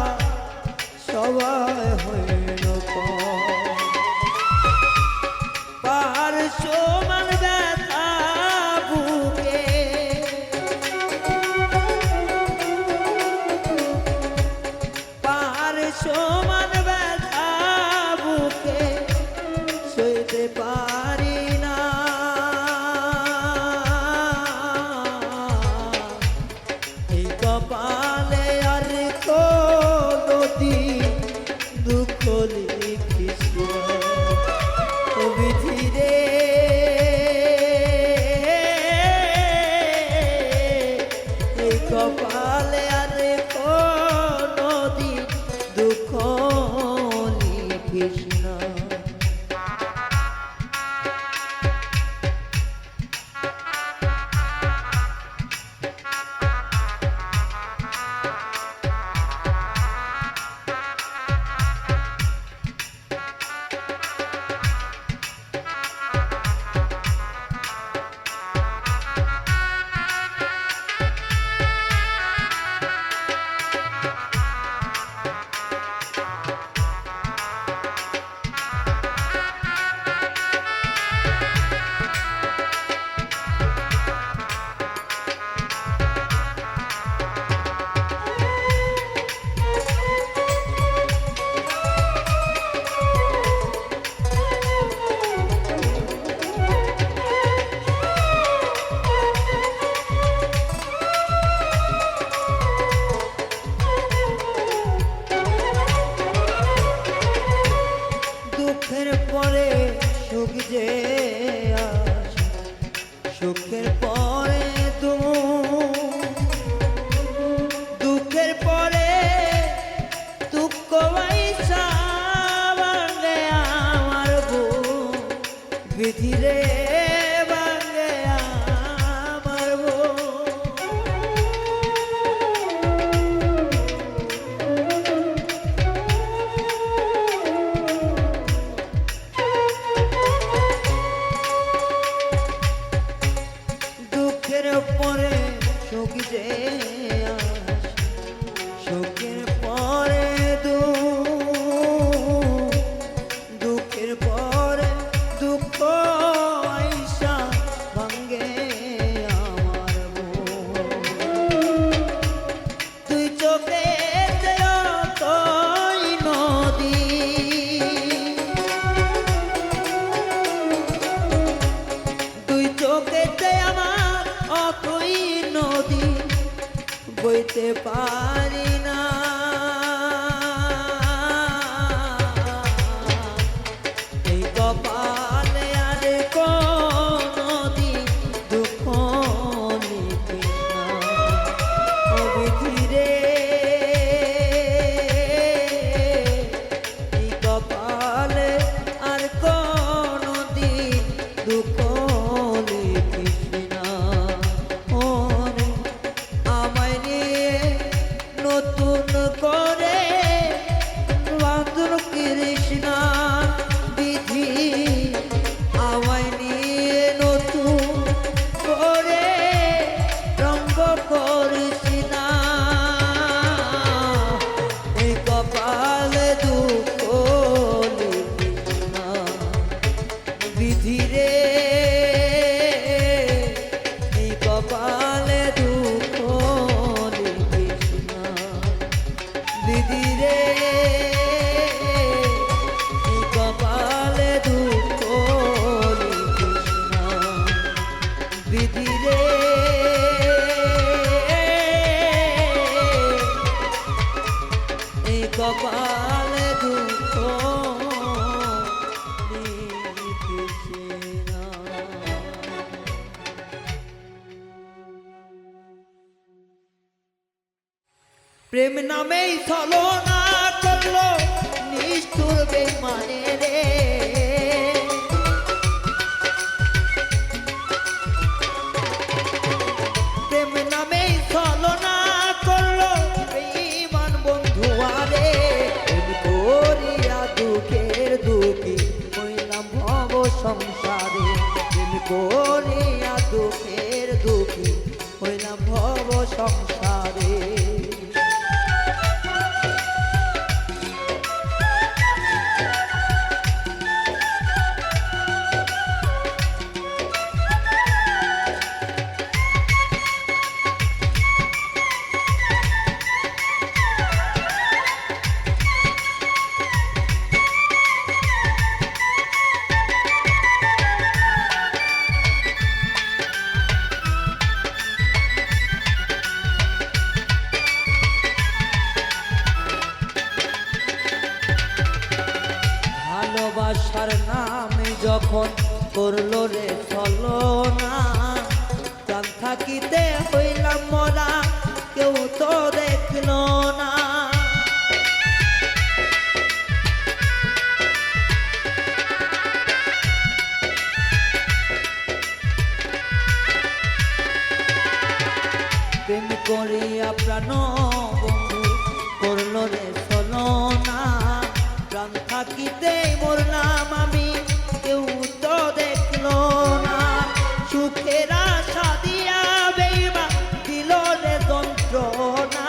সবাই হইল পর। পাহাড় সমান ব্যথা বুকে, পাহাড় সমান ব্যথা বুকে সইতে পারি না। এই কপালে আর কোনদিন দুঃখ লিখিস না। ও বিধি রে, এই কপালে আর কোনদিন দুঃখ লিখিস না। দুঃখের পরে সুখ যে আসে, সুখের পরে দুঃখের পরে দুঃখ আইসা ভাঙে আমার বুক, বিধি রে ভাঙে আমার বুক। দুঃখের পরে সুখ যে আসে, সুখের পরে দুঃখের পরে দুঃখ আইসা ভাঙ্গে আমার মন। তুই চোখে তই নদী, তুই চোখেতে আমার অতই নদী, বইতে পারি না। এই কপালে আর কোনদিন দুঃখ লিখিস না। ও বিধি রে, এই কপালে আর কোনদিন দুঃখ লিখিস না। ওরে আমায় নিয়ে নতুন করে বাঁধন কৃষ্ণা, বিধি আমায় নিয়ে নতুন করে রঙ্গ করিস না। এই কপালে দুঃখ লিখিস না, বিধি রে, এই কপালে দুঃখ লিখিস না। বিধি রে, এই কপালে দুঃখ লিখিস না। বিধি রে, এই কপালে দুঃখ লিখিস না। প্রেম নামেই ছলনা করলো নিষ্ঠুর বেঈমানে রে। প্রেম নামেই ছলনা করলো বেঈমান বন্ধুয়ারে। প্রেম করিয়া দুঃখের দুঃখী হইলাম ভব সংসারে। প্রেম করিয়া দুঃখের দুঃখী হইলাম ভব সংসারে। ভালোবাসার নামে যখন করলো রে ছলনা, প্রাণ থাকিতে হইলাম মরা কেউ তো দেখলো না। প্রেম করিয়া প্রাণ বন্ধু করলো রে ছলনা, প্রাণ থাকিতে মরলাম আমি কেউ তো দেখলো না। সুখের আশা দিয়া বেঈমান দিল রে যন্ত্রণা।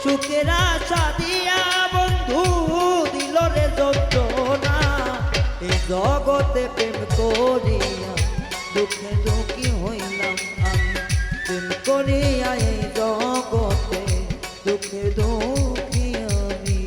সুখের আশা দিয়া বন্ধু দিল রে যন্ত্রণা। এই জগতে প্রেম করিয়া দুঃখে দুঃখী হইলাম আমি। প্রেম করিয়া এই জগতে দুঃখে দুঃখী আমি।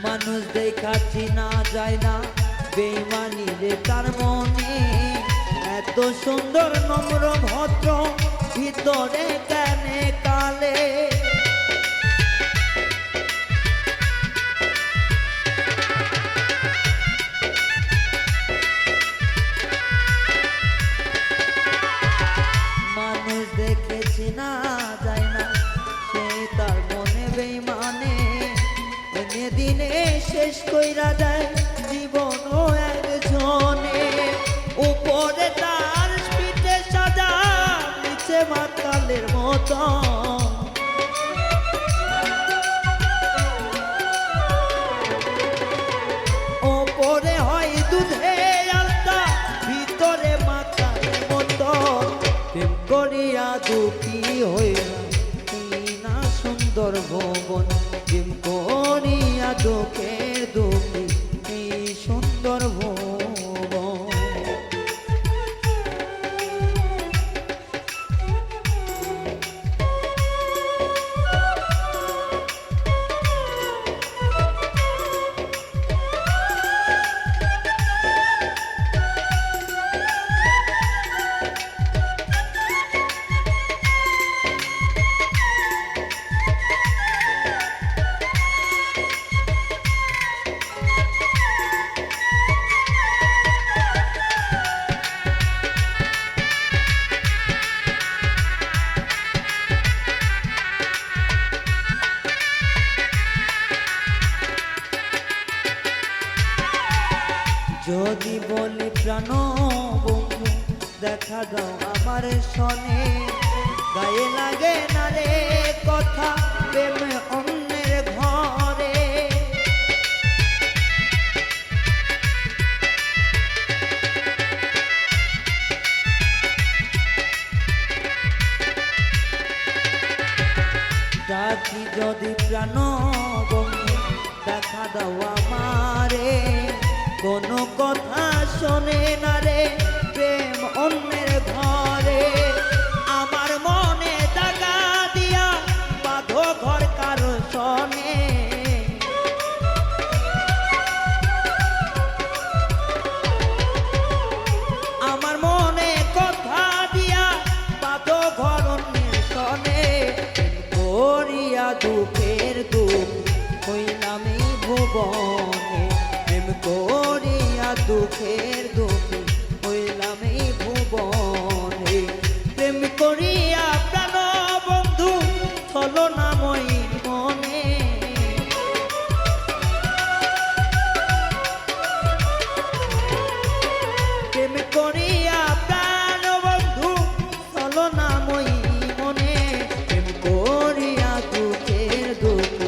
মানুষ দেখা চিনা যায় না বেঈমানি রে তার মনে। এত সুন্দর নম্র ভদ্র ভিতরে কেনে কালে। মানুষ দেখে চিনা যায় না সে তার মনে বেঈমানে। দিনে দিনে শেষ কইরা দেয় জীবন একজনে। উপরে তার পিঠে সাজা নিচে মাতালের মতো। ওপরে হয় দুধে আলতা ভিতরে মাতালের মতো। প্রেম করিয়া দুঃখী হইলাম না সুন্দর ভুবন। প্রেম করিয়া দুঃখের দুঃখী এই সুন্দর ভুবন। যদি বলি প্রাণ বন্ধু দেখা দাও আমার সনে। গায়ে লাগে না রে কথা প্রেম অন্যের ঘরে। ডাকি যদি প্রাণ বন্ধু দেখা দাও আমারে, কোনো কথা শোনে না রে প্রেম অন্যের ঘরে। আমার মনে দাগা দিয়া বাঁধো ঘর কারো শোনে, আমার মনে কথা দিয়া বাঁধো ঘর অন্যের শোনে। করিয়া দুঃখের দুঃখ হইলাম এই ভুবনে, প্রেম করিয়া দুঃখের দুঃখ হইলাম এই ভুবনে। প্রেম করিয়া প্রাণ বন্ধু চলো না মই মনে, প্রেম করিয়া প্রাণ বন্ধু চলো না মই মনে। প্রেম করিয়া দুঃখের দুঃখ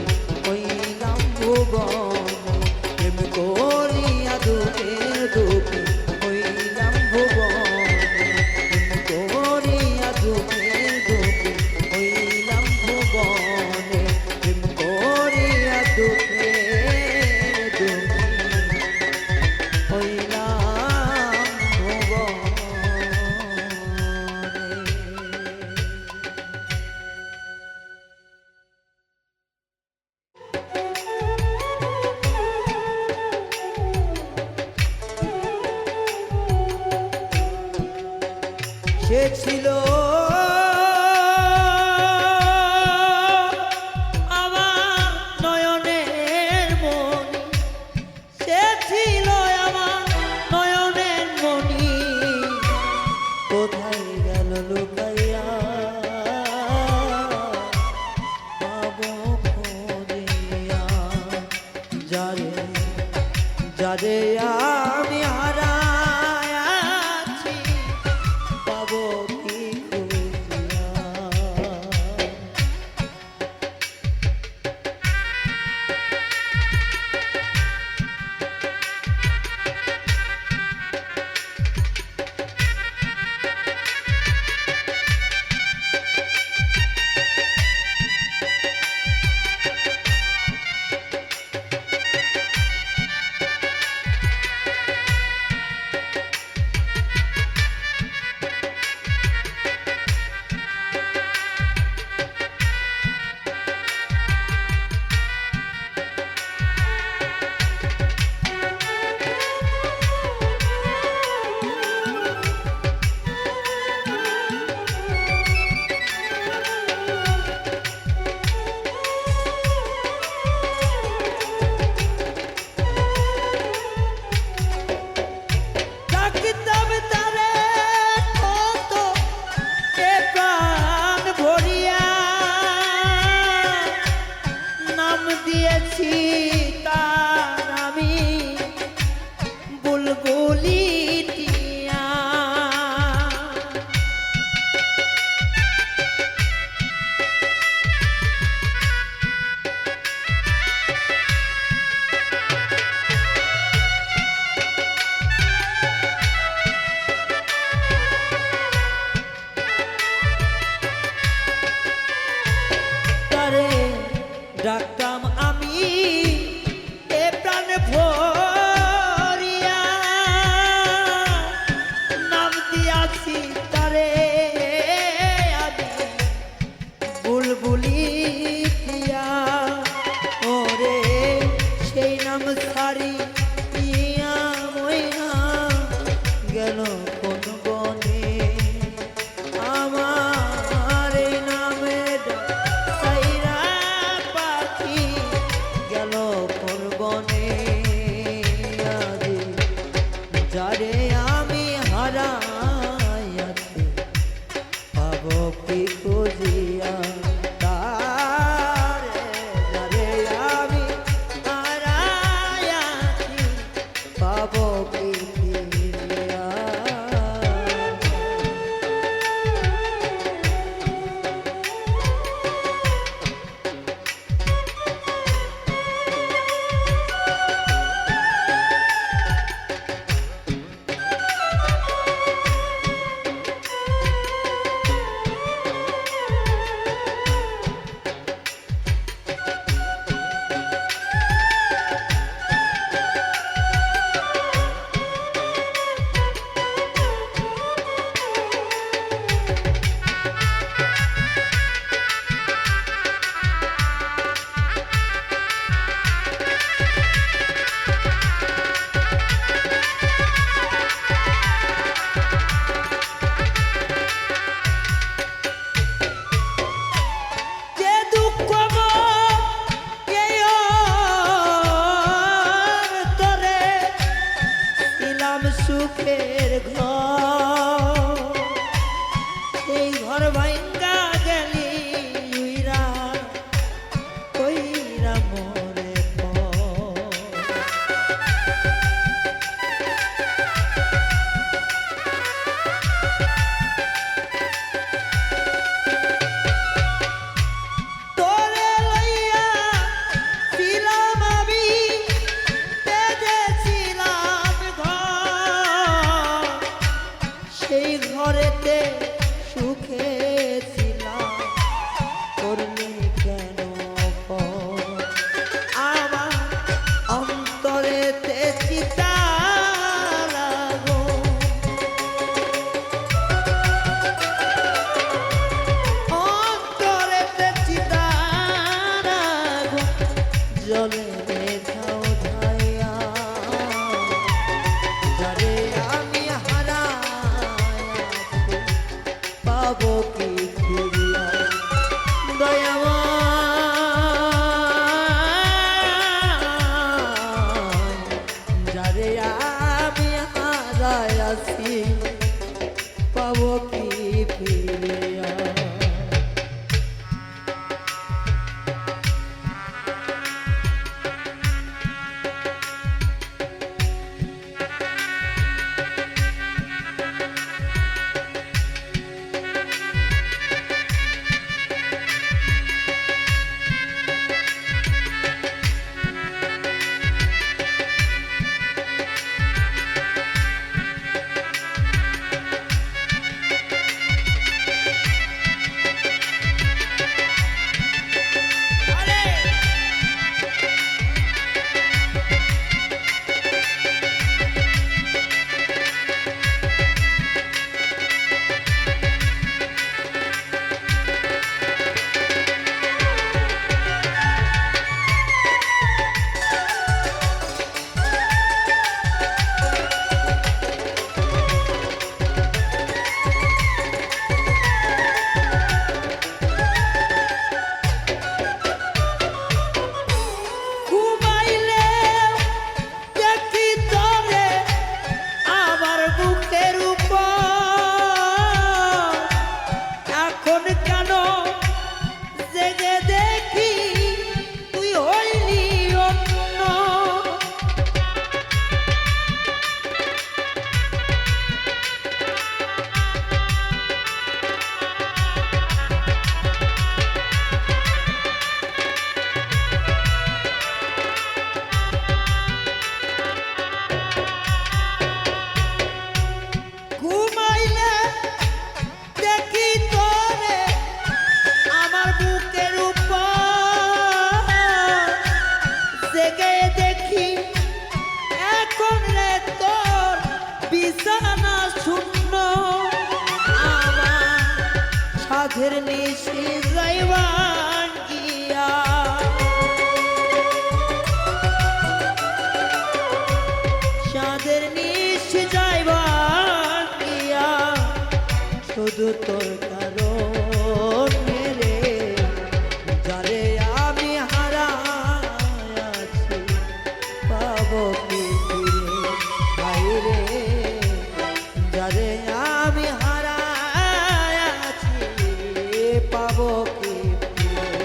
হইলাম ভুবনে, প্রেম করিয়া দুঃখের দুঃখ হইলাম ভুবনে, প্রেম করিয়া দুঃখের দুঃখ হইলাম ভুবনে, প্রেম করিয়া দুঃখের দুঃখ হইলাম ভুবনে। সে ছিল আমার নয়নের মণি, সে ছিল আমার নয়নের মণি, কোথায় গেল লুকাইয়া পাবো খোঁজিয়া, যারে যারে আমি হারায় আছি পাবো কি খুঁজিয়া। ডাকিতাম তারে কত এ প্রাণ ভরিয়া, নাম দিয়েছি তার আমি বুলবুলি টিয়া। তারে ডাকতাম আমি এ প্রাণ ভরিয়া, নাম দিয়াছি তারে আমি বুলবুলি টিয়া। ওরে সেই নাম ছাড়ি ইয়া ময়না গেল কোন বনে, আমার এই নামে সাইরা পাখি সেই ঘর ভাঙ্গা গেলি উইরা কইরা মোরে তোরে লইয়া ছিলাম আমি বেঁধেছিলাম ঘর সেই ঘরেতে সুখে ছিলাম করলি কেন পর? আমার অন্তরেতে চিতা লাগো অন্তরেতে চিতা লাগো জলে রেখাও ধাইয়া যারে আমি হারাইয়াছি পাবো কি ফিরিয়া দয়াময় যারে আমি হারাইয়াছি পাবো কি ফিরিয়া ঘুমাইলে দেখি তোরে আমার বুকের উপর এখন কেন জেগে দেখি তুই হইলি অন্য ঘুমাইলে দেখি তোরে আমার বুকের উপর জেগে দেখি এখন রে তোর বিছানা শূন্য আমার সাধের নিশি যাইবান গিয়া সাধের নিশি যাইবান গিয়া শুধু তোর কারণ রে যারে আমি হারাইয়াছি পাবো কি ফিরে হায়রে যারে আমি হারাইয়াছি পাবো কি ফিরে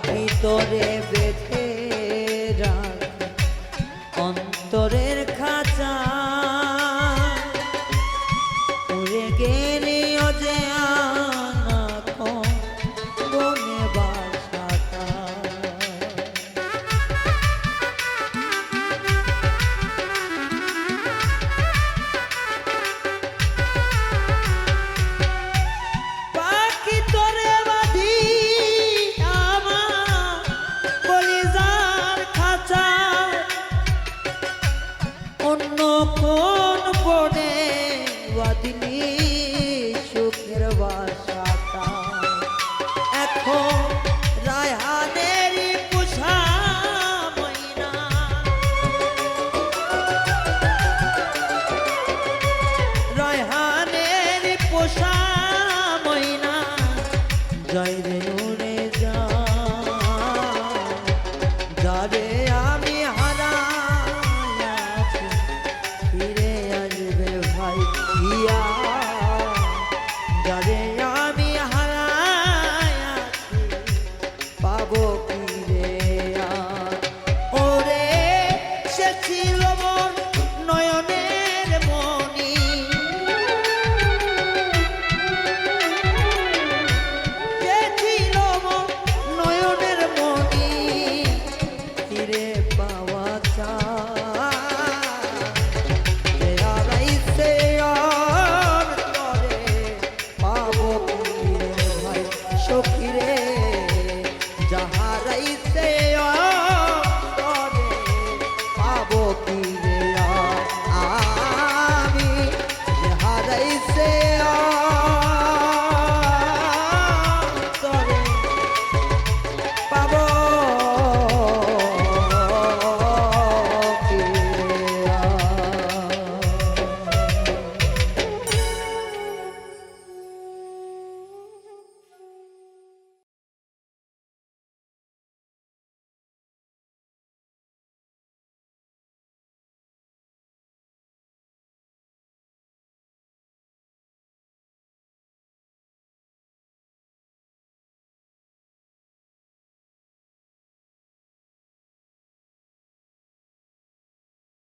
ভিতরে বেঁধে রাখ অন্তরের খাঁচা উড়ে গেলি যে নেশা